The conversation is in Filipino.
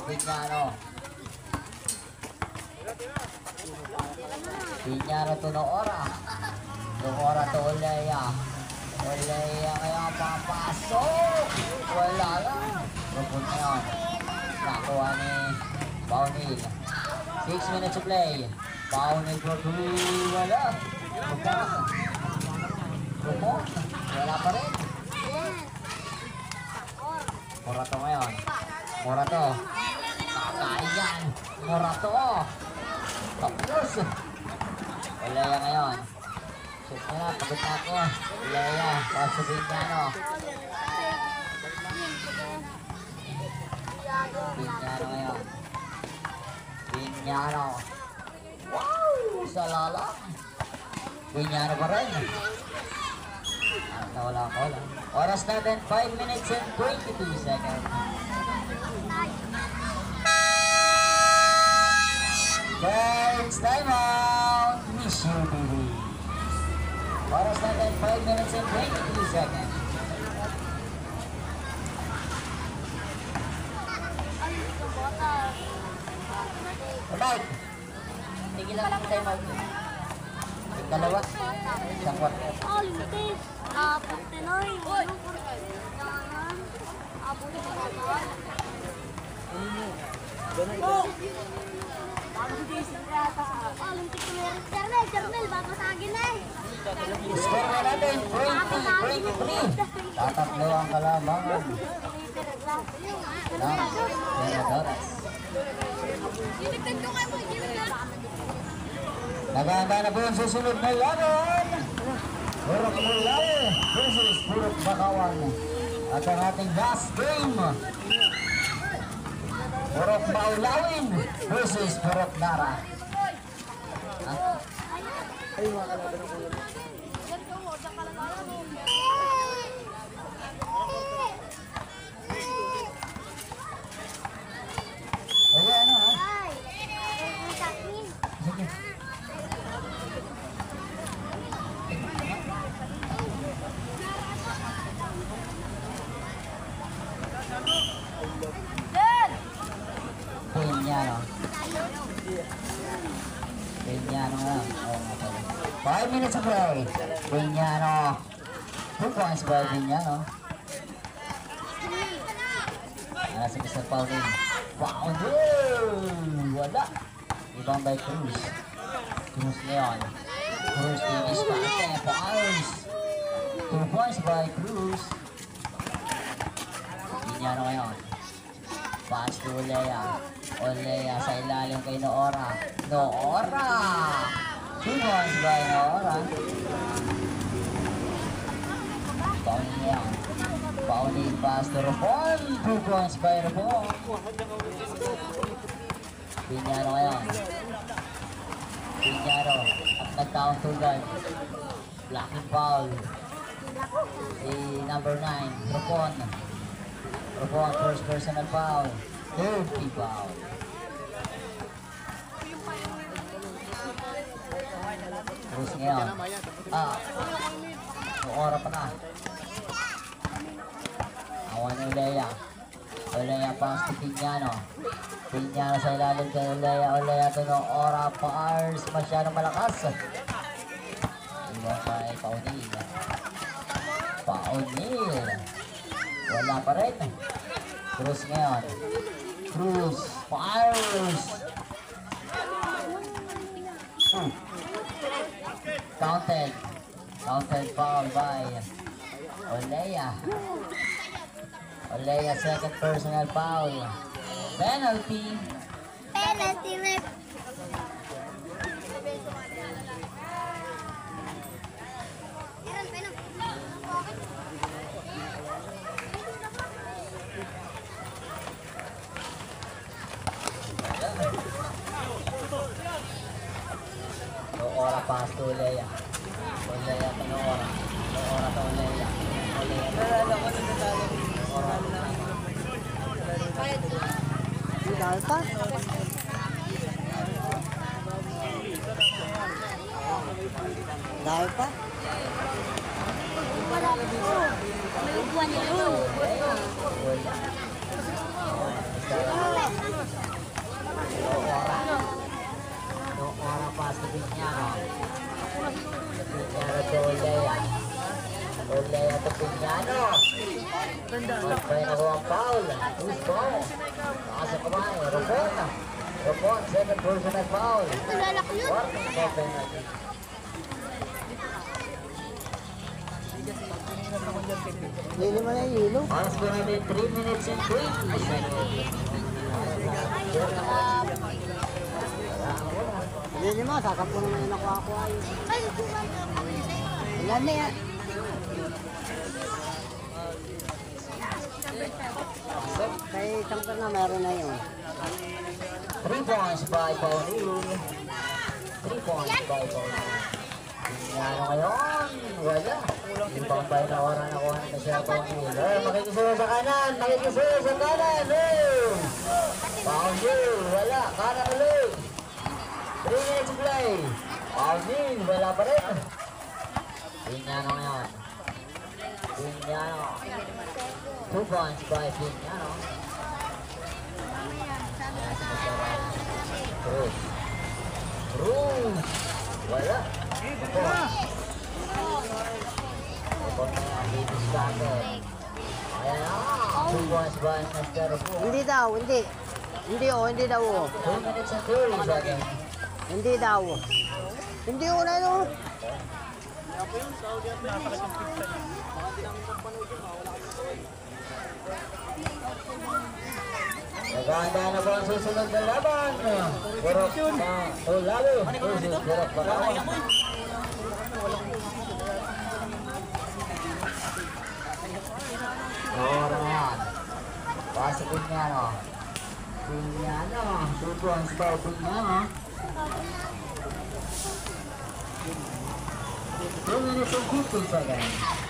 Piñano. Piñano to Noora. Noora to Olea. Olea ngayon papasok. Wala lang. Rupon na yun. Nakuha ni Paunil. 6 minutes to play. Paunil for 3. Wala. Rupon. Wala pa rin. Morato ngayon. Morato. Kakain yan. Morato. Tapos. Olea ngayon. Shoot nyo na. Pagod na ako. Olea. Paso Piñano. Piñano ngayon. Piñano. Wow! Salala. Piñano pa rin. Nawala ako lang. Oras natin 5 minutes and 22 seconds. Birds time out. Miss you, baby. Oras natin 5 minutes and 22 seconds. Alright. Tigil lang ang time out. Dalawa. Isang quarter. Oh, limited. Pagtinoy. Jarmel, bago sa akin eh. Score na natin, 20-23. Tatatlo ang kalamangan ng Senadores. Nagahanda na po yung susunod na laban. Purok Mulay versus Purok Bakawan. At ang ating last game, Purok Baulawin versus Purok Nara. Ay, mga kalaban ng ulo. Okay, ano ha? Sige. Piñano. Piñano nga. 5 minutes of play. Piñano. 2 points by Piñano. Nasa Mr. Pauling. Paunil! Wala. Ibang by Cruz. Cruz Leon. Cruz finish pa. Tempo Ayos. 2 points by Cruz. Piñano ngayon. Pass to Olea. Olea sa ilalim kay Noora. Noora! 2 points by Noora. Paunil ngayon. Paunil pass to Rupon. 2 points by Rupon. Piñano ngayon. Piñano. At nagtaong tugad. Blocking foul. Si number 9. Rupon. Rupon first personal foul. 30 foul. Terus ngayon. Noora pa na. Awan ni Olea. Olea pass to Piñano. Piñano sa ilalim kay Olea. Olea to Noora Paars. Masyadong malakas. Iwan pa ay Paunil. Paunil. Wala pa rin. Cruz ngayon. Cruz. Paars. Counted. Counted foul by Olea. Olea second personal foul. Penalty. Penalty rep. Noora pass to Olea. Olea to Noora. Noora to Olea. Olea to Noora. Dahil pa? Dahil pa? Wala po. May upuan niya po. Ora pa sa Piñano. Piñano to Olea. Olea to Piñano. May nakuha ang foul. Who's foul? Nasa kamay. Robon. Robon, second personal foul. Nalala ko yun. Warning for penalty. Lili mo na yung hilo. Once gonna be 3 minutes and 20 seconds. Lili mo, sakap ko naman yung nakuha yun. Ay, Wala na yan. Kay isang na meron na yun. 3 points by Paulino. 3 points by Paulino. Ano ngayon? Wala. Yung pambay na oras na kuha na siya Paulino. Makikisuyo sa kanan. Makikisuyo sa kanan. Paulino. Wala. Kanan ulit. 3 minutes to play. Paulino. Wala pa rin. Piñano ngayon. Piñano. 2 points by Piñano. Cruz. Cruz. Wala. Ito na ang Davis Carter. Ayan na. 2 points by Mr. Cruz. Hindi daw, hindi. Hindi hindi daw. 2 minutes and 30 seconds. Hindi daw. Hindi una no. Nagahanda na po ang susunod na laban. Burok pa. Lalo. Burok pa lang. Ora na yan. Pasok Piñano. Piñano. 2 points by Piñano. 2 minutes and 15 seconds.